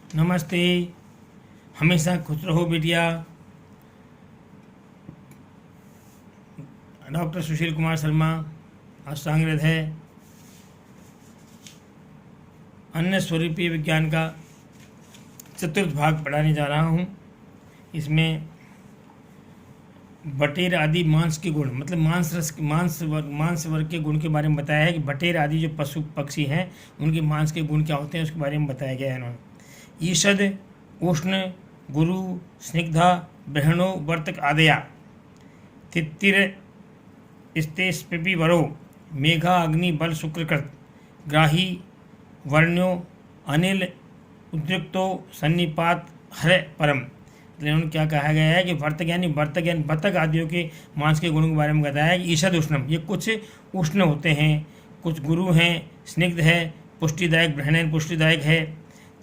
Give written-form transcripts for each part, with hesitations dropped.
नमस्ते। हमेशा खुश रहो बिटिया। डॉक्टर सुशील कुमार शर्मा, अष्टांग हृदय अन्य स्वरूपीय विज्ञान का चतुर्थ भाग पढ़ाने जा रहा हूँ। इसमें बटेर आदि मांस के गुण, मतलब मांस वर्ग के गुण के बारे में बताया है कि बटेर आदि जो पशु पक्षी हैं उनके मांस के गुण क्या होते हैं, उसके बारे में बताया गया है इन्होंने। ईषद, उष्ण, गुरु, स्निग्धा, ब्रहणो, वर्तक आदया, तित्तिर, स्तेष्पि वरो, मेघा, अग्नि, बल, शुक्रकृत, ग्राही, वर्ण्यो, अनिल, उद्रिक्तो, सन्निपात, हर, परम। इन्होंने क्या कहा गया है कि वर्तक बतख आदियों के मांस के गुणों के बारे में बताया है कि ईषद उष्णम, ये कुछ उष्ण होते हैं, कुछ गुरु हैं, स्निग्ध है, पुष्टिदायक, ब्रहण पुष्टिदायक है,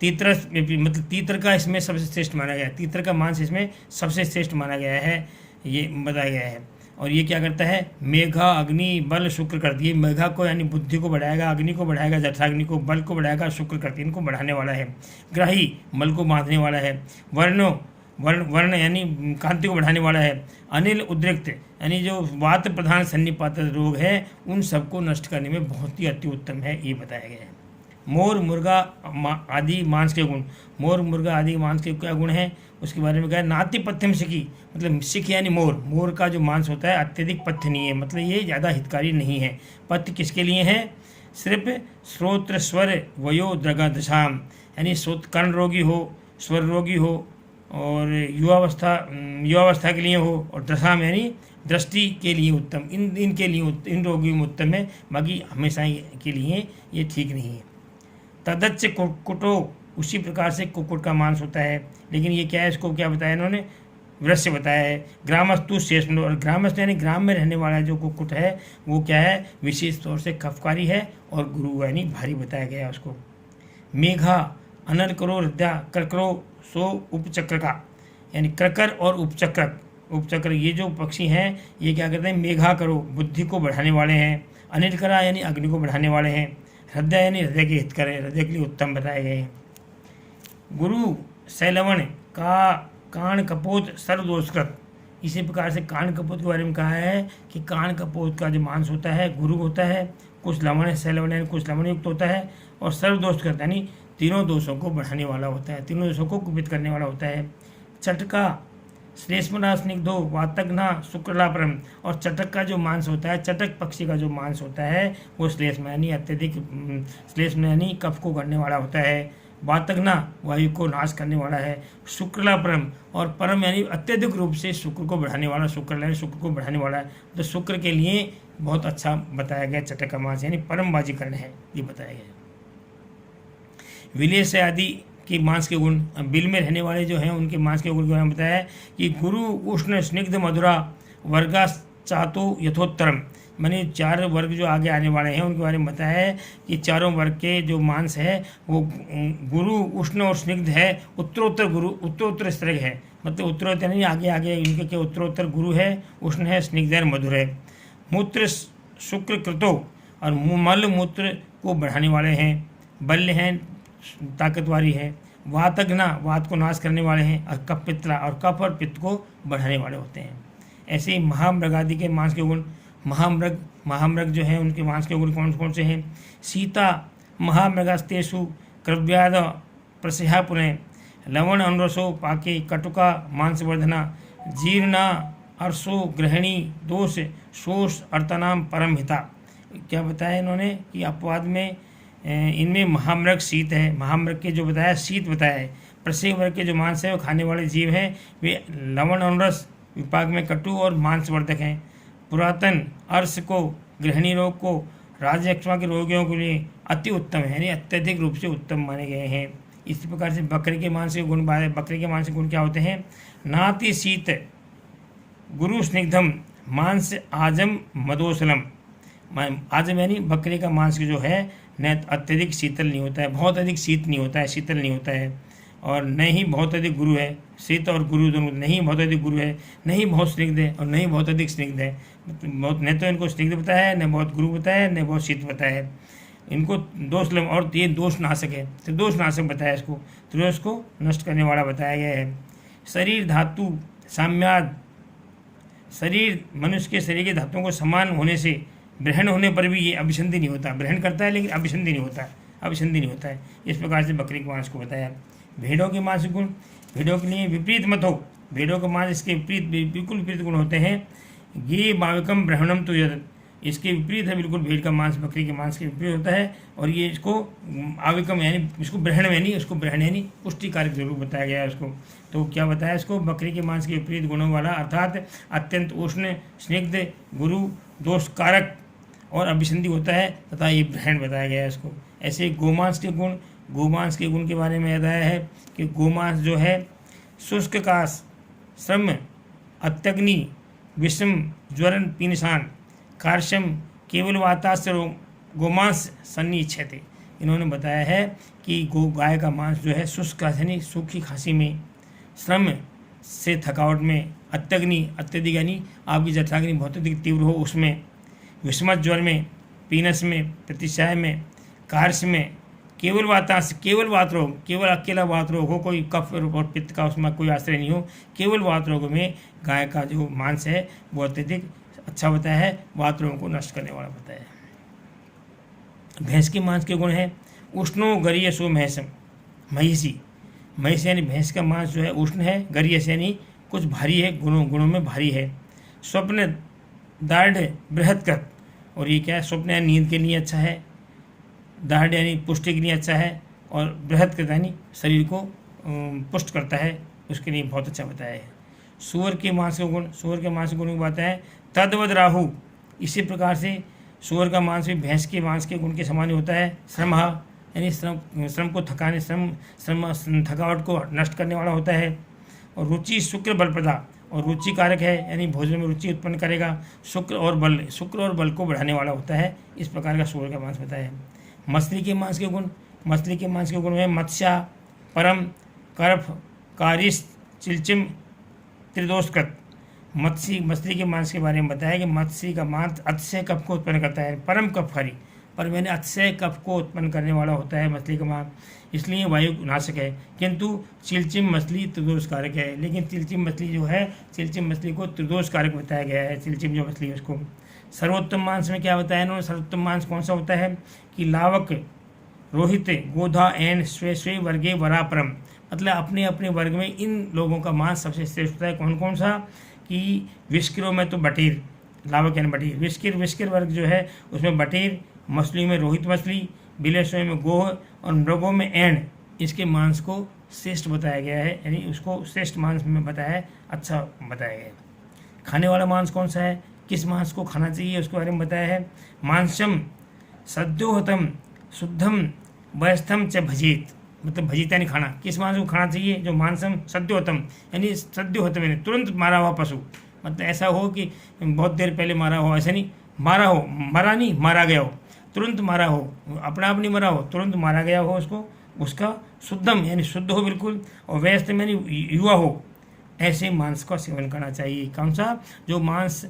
तीतर, मतलब तीतर का इसमें सबसे श्रेष्ठ माना गया है, तीतर का मांस इसमें सबसे श्रेष्ठ माना गया है, ये बताया गया है। और ये क्या करता है, मेघा, अग्नि, बल, शुक्र करती है। मेघा को यानी बुद्धि को बढ़ाएगा, अग्नि को बढ़ाएगा, जठाग्नि को, बल को बढ़ाएगा, शुक्र करती इनको बढ़ाने वाला है। ग्राही, मल को बांधने वाला है। वर्ण यानी कांति को बढ़ाने वाला है। अनिल, उद्रिक्त यानी जो वात प्रधान सन्निपात रोग है उन सबको नष्ट करने में बहुत ही अति उत्तम है, ये बताया गया है। मोर, मुर्गा आदि मांस के गुण। मोर, मुर्गा आदि मांस के क्या गुण हैं उसके बारे में कहा है। नाति पथ्यम सिकी, मतलब सिख यानी मोर का जो मांस होता है अत्यधिक पथ्य नहीं है, मतलब ये ज़्यादा हितकारी नहीं है। पथ्य किसके लिए है, सिर्फ श्रोत्र, स्वर, वयो, द्रगा, दशाम, यानी श्रोत कर्ण रोगी हो, स्वर रोगी हो, और युवावस्था के लिए हो, और दशाम यानी दृष्टि के लिए उत्तम, इनके लिए इन रोगियों में उत्तम है, बाकी हमेशा के लिए ये ठीक नहीं है। तदच्च कुक्कुटो, उसी प्रकार से कुक्कुट का मांस होता है, लेकिन ये क्या है, इसको क्या बताया इन्होंने, वृक्ष बताया है। ग्रामस्तु शेष, और ग्रामस्थ यानी ग्राम में रहने वाला जो कुक्कुट है वो क्या है, विशेष तौर से कफकारी है, और गुरु यानी भारी बताया गया है उसको। मेघा, अनल करो, हृदय, करकरो, सो उपचक्र का, यानी क्रकर और उपचक्र ये जो पक्षी हैं ये क्या करते हैं, मेघा करो, बुद्धि को बढ़ाने वाले हैं। अनिल करा यानी अग्नि को बढ़ाने वाले हैं। हृदय यानी हृदय के हित करें, हृदय के लिए उत्तम बताए गए हैं। गुरु, सैलवण का, कान कपोत, सर्वदोषकृत, इसी प्रकार से कान कपोत के बारे में कहा है कि कान कपोत का जो मांस होता है गुरु होता है, कुछ लवण है, सैलवण यानी कुछ लवण युक्त होता है, और सर्वदोषकृत यानी तीनों दोषों को बढ़ाने वाला होता है, तीनों दोषों को कुपित करने वाला होता है। चटका, श्लेष्मना, स्निग्धो, वातग्ना, शुक्रलापरम, और चटक का जो मांस होता है, चटक पक्षी का जो मांस होता है वो श्लेष्म यानी अत्यधिक श्लेष्म यानी कफ को करने वाला होता है। वातग्ना वायु को नाश करने वाला है। शुक्रलापरम, और परम यानी अत्यधिक रूप से शुक्र को बढ़ाने वाला, शुक्र को बढ़ाने वाला है, तो शुक्र के लिए बहुत अच्छा बताया गया चटक का मांस, यानी परम बाजीकरण है, ये बताया गया। विलेश आदि के मांस के गुण, बिल में रहने वाले जो हैं उनके मांस के गुण के बारे में बताया है कि गुरु, उष्ण, स्निग्ध, मधुरा, वर्गा चातो यथोत्तरम, माने 4 वर्ग जो आगे आने वाले हैं उनके बारे में बताया है कि चारों वर्ग के जो मांस है वो गुरु, उष्ण और स्निग्ध है। उत्तरोत्तर गुरु, उत्तरोत्तर स्तर है, मतलब उत्तरोत्तर नहीं, आगे आगे इनके के उत्तरोत्तर गुरु है, उष्ण है, स्निग्ध है, मधुर है। मूत्र, शुक्र कृतो, और मल मूत्र को बढ़ाने वाले हैं। बल्य हैं, ताकतवारी है। वातग्ना, वात को नाश करने वाले हैं, और कफ, पित्तला, और कफ और पित्त को बढ़ाने वाले होते हैं। ऐसे ही महामृग आदि के मांस के गुण, महामृग जो है उनके मांस के गुण कौन कौन से हैं। सीता, महामृगस्तेषु क्रव्याद प्रसिहा पुनः, लवण अनुरसो पाके, कटुका मांसवर्धना, जीर्णा अर्शो गृहिणी, दोष शोष अर्थनाम परम हिता। क्या बताया इन्होंने कि अपवाद में इनमें महामृग शीत है, महामृग के जो बताया शीत बताया है। प्रसेह वर्ग के जो मांस है वो खाने वाले जीव हैं, वे लवण अनुरस विपाक में कटु और मांसवर्धक हैं। पुरातन अर्श को, गृहिणी रोग को, राजयक्ष्मा के रोगियों के लिए अति उत्तम है, यानी अत्यधिक रूप से उत्तम माने गए हैं। इसी प्रकार से बकरे के मांस के गुण, बकरे के मांस के गुण क्या होते हैं। नाति शीत, गुरु स्निग्धम, मांस आजम मदोसलम, आजम यानी बकरे का मांस जो है न अत्यधिक शीतल नहीं होता है, बहुत अधिक शीत नहीं होता है, शीतल नहीं होता है, और न ही बहुत अधिक गुरु है। शीत और गुरु दोनों, नहीं बहुत अधिक गुरु है, नहीं बहुत स्निग्ध है, और नहीं बहुत अधिक स्निग्ध है, बहुत न तो इनको स्निग्ध बताया है, न बहुत गुरु बताया है, न बहुत शीत बताया है। इनको दोष लग और ये दोष नाशक है, त्रिदोष नाशक बताया इसको, त्रिदोष को नष्ट करने वाला बताया गया है। शरीर धातु साम्याद, शरीर मनुष्य के शरीर के धातुओं को समान होने से ग्रहण होने पर भी ये अभिसंधि नहीं होता, ग्रहण करता है लेकिन अभिसंधि नहीं होता, अभिसंधि नहीं होता है। इस प्रकार से बकरी के मांस को बताया। भेड़ों के मांस गुण, भेड़ों के लिए विपरीत मत हो, भेड़ों का मांस इसके विपरीत बिल्कुल विपरीत गुण होते हैं। ये माविकम ब्रह्मणम तो यद, इसके विपरीत है बिल्कुल, भेड़ का मांस बकरी के मांस के विपरीत होता है। और ये इसको आविकम यानी इसको ब्रहण यानी उसको ब्रहण यानी पुष्टिकारक जरूर बताया गया है उसको। तो क्या बताया इसको, बकरी के मांस के विपरीत गुणों वाला अर्थात अत्यंत उष्ण स्निग्ध गुरु दोषकारक और अभिसंधि होता है तथा ये ब्रहण बताया गया है इसको। ऐसे गोमांस के गुण, गोमांस के गुण के बारे में बताया है कि गोमांस जो है शुष्क काश, श्रम, अत्यग्नि, विषम, ज्वरन, पीनसान, कार्शम, केवल वाताश्र गोमांस सन्निच्छते। इन्होंने बताया है कि गाय का मांस जो है शुष्क यानी सूखी खांसी में, श्रम से थकावट में, अत्यग्नि अत्यधिक यानी आपकी जठाग्नि बहुत अधिक तीव्र हो उसमें, विषमत ज्वर में, पीनस में, प्रतिशय में, कार्श में, केवल वातांश केवल वात रोग, केवल अकेला वात रोग हो, कोई कफ और पित्त का उसमें कोई आश्रय नहीं हो, केवल वात रोग में गाय का जो मांस है वो अत्यधिक अच्छा बताया है, वात रोगों को नष्ट करने वाला बताया है। भैंस के मांस के गुण है उष्णो गरीयसो महसम, महिषी, महिष यानी भैंस का मांस जो है उष्ण है, गरीयस यानी कुछ भारी है, गुणों में भारी है। स्वप्न दाढ़ बृहत्कृत, और ये क्या है, स्वप्न यानी नींद के लिए अच्छा है, दाढ़ यानी पुष्टि के लिए अच्छा है, और बृहत्कृत यानी शरीर को पुष्ट करता है, उसके लिए बहुत अच्छा बताया है। सूअर के मांस के गुण, सूअर के मांस के गुण बताया है तद्वद राहु, इसी प्रकार से सूअर का मांस भी भैंस के मांस के गुण के समान होता है। श्रम यानी श्रम को थकाने, श्रम थकावट को नष्ट करने वाला होता है। और रुचि शुक्र बल प्रदा, और रुचि कारक है यानी भोजन में रुचि उत्पन्न करेगा, शुक्र और बल को बढ़ाने वाला होता है। इस प्रकार का सूअर का मांस बताया है। मछली के मांस के गुण, मछली के मांस के गुण में मत्स्या, परम, करफ, कारिस, चिलचिम, त्रिदोषकृत। मछली के मांस के बारे में बताया कि मत्स्य का मांस अतिशय कफ को उत्पन्न करता है, परम कफहरी, पर मैंने अतिशय कफ को उत्पन्न करने वाला होता है मछली का मांस, इसलिए वायु नाशक है। किंतु चिलचिम मछली त्रिदोषकारक है, लेकिन चिलचिम मछली जो है, चिलचिम मछली को त्रिदोषकारक बताया गया है। चिलचिम जो मछली है उसको। सर्वोत्तम मांस में क्या बताया इन्होंने, सर्वोत्तम मांस कौन सा होता है कि लावक, रोहित, गोधा एंड स्वे वर्गे वरापरम, मतलब अपने अपने वर्ग में इन लोगों का मांस सबसे श्रेष्ठ होता है। कौन कौन सा कि विष्किरों में तो बटेर, लावक यानी बटेर, विष्किर वर्ग जो है उसमें बटेर, मछलियों में रोहित मछली, बिलेश्वरों में गोह और मृगों में एंड, इसके मांस को श्रेष्ठ बताया गया है, यानी उसको श्रेष्ठ मांस में बताया है, अच्छा बताया गया है। खाने वाला मांस कौन सा है, किस मांस को खाना चाहिए उसके बारे में बताया है। मांसम सद्योहतम शुद्धम वयस्थम च भजित, मतलब भजित यानी खाना, किस मांस को खाना चाहिए, जो मांसम सद्योहतम यानी सद्योहतम यानी तुरंत मारा हुआ पशु, मतलब ऐसा हो कि बहुत देर पहले मारा हो, ऐसा नहीं मारा हो, मरा नहीं मारा गया हो, तुरंत मारा हो, अपना आप नहीं मरा हो, तुरंत मारा गया हो उसको, उसका शुद्धम यानी शुद्ध हो बिल्कुल, और व्यस्तम यानी युवा हो, ऐसे मांस का सेवन करना चाहिए। कौन सा, जो मांस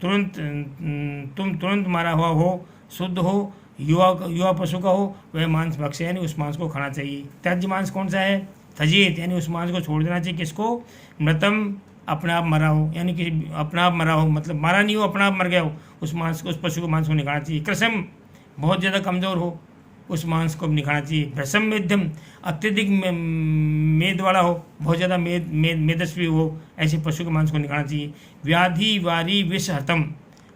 तुरंत मारा हुआ हो, शुद्ध हो, युवा पशु का हो, वह मांस भक्ष्य यानी उस मांस को खाना चाहिए। त्याज्य मांस कौन सा है, थजीत यानी उस मांस को छोड़ देना चाहिए। किसको, मृतम अपने आप मरा हो, यानी कि अपना आप मरा हो, मतलब मारा नहीं हो, अपना आप मर गया हो, उस मांस को, उस पशु को मांस को निकालना चाहिए। कृषम बहुत ज़्यादा कमज़ोर हो, उस मांस को निकालना चाहिए। भ्रसम मेध्यम अत्यधिक मेद वाला हो, बहुत ज़्यादा मेदस्वी हो, ऐसे पशु के मांस को निकालना चाहिए। व्याधि वारी विष हतम,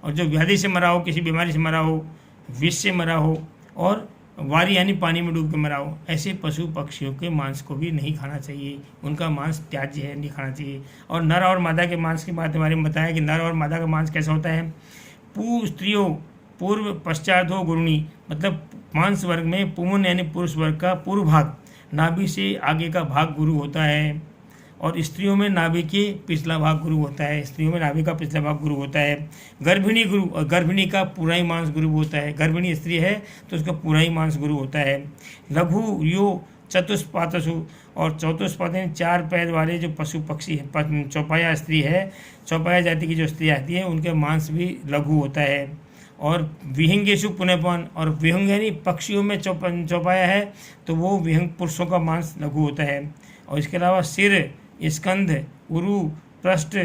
और जो व्याधि से मरा हो, किसी बीमारी से मरा हो, विष से मरा हो, और वारी यानी पानी में डूब के मरा हो, ऐसे पशु पक्षियों के मांस को भी नहीं खाना चाहिए, उनका मांस त्याज्य है, नहीं खाना चाहिए। और नर और मादा के मांस की बात हमारे में बताया कि नर और मादा का मांस कैसा होता है। स्त्रियों पूर्व पश्चात हो गुरुणी, मतलब मांस वर्ग में पुमन यानी पुरुष वर्ग का पूर्व भाग, नाभि से आगे का भाग गुरु होता है, और स्त्रियों में नाभि के पिछला भाग गुरु होता है, स्त्रियों में नाभि का पिछला भाग गुरु होता है। गर्भिणी गुरु, और गर्भिणी का पूरा ही मांस गुरु होता है, गर्भिणी स्त्री है तो उसका पूरा ही मांस गुरु होता है। लघु यो चतुष्पातसु, और चतुष्पात यानी 4 पैर वाले जो पशु पक्षी है, चौपाया स्त्री है, चौपाया जाति की जो स्त्री आती है उनके मांस भी लघु होता है। और विहंगेशु पुनःपान, और विहंग यानी पक्षियों में चौपाया है तो वो विहंग पुरुषों का मांस लघु होता है। और इसके अलावा सिर, स्कंध, उरु, पृष्ठ,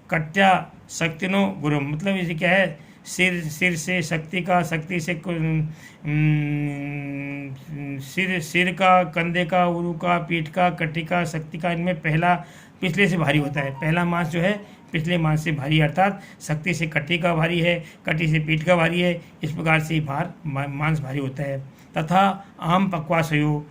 कट्या, शक्तिनो, गुरुम, मतलब इसे क्या है, सिर से शक्ति का, शक्ति से सिर का, कंधे का, उरु का, पीठ का, कटी का, शक्ति का, इनमें पहला पिछले से भारी होता है। पहला मांस जो है पिछले मांस से भारी, अर्थात शक्ति से कटी का भारी है, कटी से पीठ का भारी है, इस प्रकार से मांस भारी होता है। तथा आम पक्वाशयो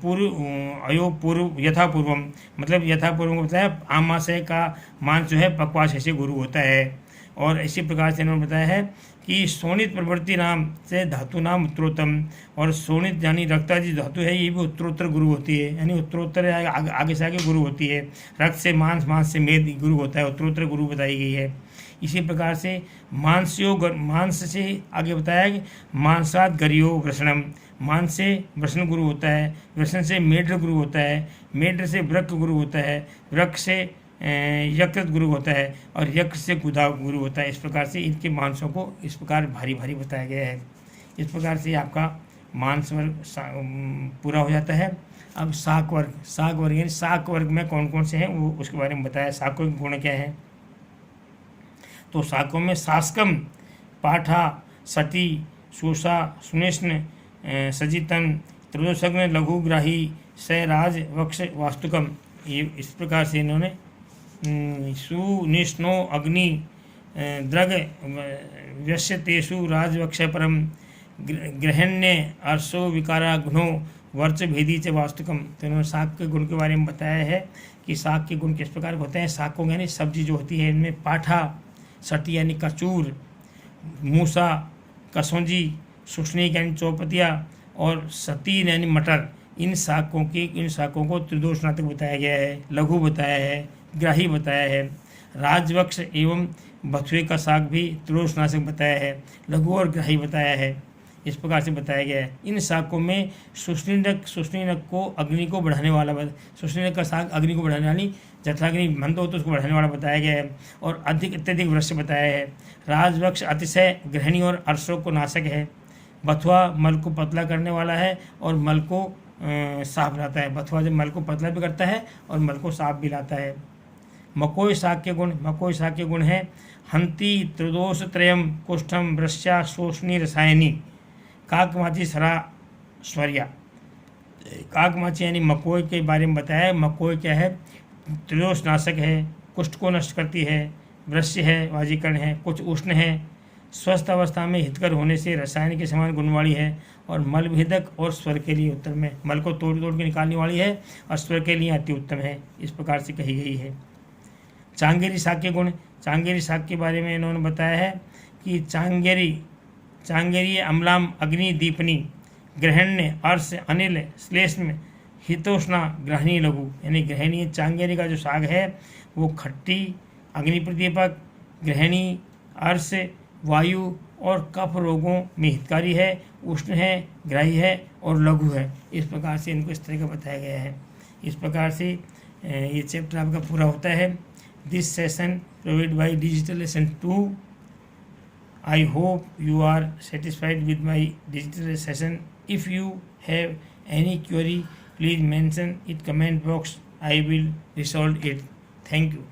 पूर्व यथापूर्वम, मतलब यथापूर्वम होता है आमाशय का मांस जो है पक्वाशय से गुरु होता है। और इसी प्रकार से इन्होंने बताया है कि शोणित प्रवृत्ति नाम से धातु नाम उत्तरोत्तम, और शोणित यानी रक्ता जी धातु है, ये भी उत्तरोत्तर गुरु होती है, यानी उत्तरोत्तर आगे से आगे गुरु होती है। रक्त से मांस, मांस से मेद गुरु होता है, उत्तरोत्तर गुरु बताई गई है। इसी प्रकार से मांस से आगे बताया कि मांसात गरियो वृषणम, मांस से वृषण गुरु होता है, वृषण से मेढ्र गुरु होता है, मेढ्र से वृक्क गुरु होता है, वृक्क से यकृत गुरु होता है, और यकृत से गुदा गुरु होता है। इस प्रकार से इनके मांसों को इस प्रकार भारी भारी बताया गया है। इस प्रकार से आपका मांस वर्ग पूरा हो जाता है। अब शाक वर्ग यानी शाक वर्ग में कौन कौन से हैं वो उसके बारे में बताया। शाकों के गुण क्या हैं, तो शाकों में शास्कम, पाठा, सती, सूषा, सुनिष्ण, सजितन, त्रिदोषग्न, लघुग्राही, सयराज, वक्ष, वास्तुकम, ये इस प्रकार से इन्होंने सुनिष्णो अग्नि द्रग व्यस्यतेषु राजवक्ष परम ग्रहण्य अर्शो विकारा गुणो वर्च भेदी च वास्तुकम। तो इन्होंने शाक के गुण के बारे में बताया है कि शाक के गुण किस प्रकार होते हैं। शाकों यानी सब्जी जो होती है, इनमें पाठा, सटी यानी कचूर, मूसा, कसौंजी, सुष्णिक यानी चौपतिया, और सतीन यानी मटर, इन शाकों को त्रिदोषनाशक बताया गया है, लघु बताया है, ग्राही बताया है। राजवक्ष एवं बथुए का शाक भी त्रिदोषनाशक बताया है, लघु और ग्राही बताया है। इस प्रकार से बताया गया है। इन शाकों में सुष्णिनक को अग्नि को बढ़ाने वाला, सुष्णिनक का शाक अग्नि को बढ़ाने वाली, जठराग्नि मंद हो तो उसको बढ़ाने वाला बताया गया है, और अत्यधिक वृक्ष बताया है। राजवक्ष अतिशय ग्रहणी और अर्शों को नाशक है। बथुआ मल को पतला करने वाला है और मल को साफ लाता है। बथुआ जब मल को पतला भी करता है और मल को साफ भी लाता है। मकोई शाक के गुण है हंति, त्रिदोष त्रयम, कुष्ठम, वृश्या, शोषणी, रसायनी, काकमाची, सरा, स्वरिया। काकमाची यानी मकोई के बारे में बताया है। मकोई क्या है, त्रिदोष नाशक है, कुष्ठ को नष्ट करती है, वृश्य है, वाजीकरण है, कुछ उष्ण है, स्वस्थ अवस्था में हितकर होने से रसायन के समान गुण वाली है, और मल भेदक और स्वर के लिए उत्तम है। मल को तोड़ के निकालने वाली है और स्वर के लिए अति उत्तम है, इस प्रकार से कही गई है। चांगेरी शाक के गुण, चांगेरी शाक के बारे में इन्होंने बताया है कि चांगेरी अम्लाम, अग्नि, दीपनी, ग्रहण्य, अर्श, अनिल, श्लेष्म, हितोष्णा, ग्रहणी, लघु, यानी ग्रहणी चांगेरी का जो शाक है वो खट्टी, अग्नि प्रदीपक, ग्रहणी, अर्श, वायु और कफ रोगों में हितकारी है, उष्ण है, ग्राही है और लघु है। इस प्रकार से इनको इस तरह का बताया गया है। इस प्रकार से ये चैप्टर आपका पूरा होता है। This session provide by digital lesson 2। I hope you are satisfied with my digital session. If you have any query, please mention it comment box. I will resolve it. Thank you.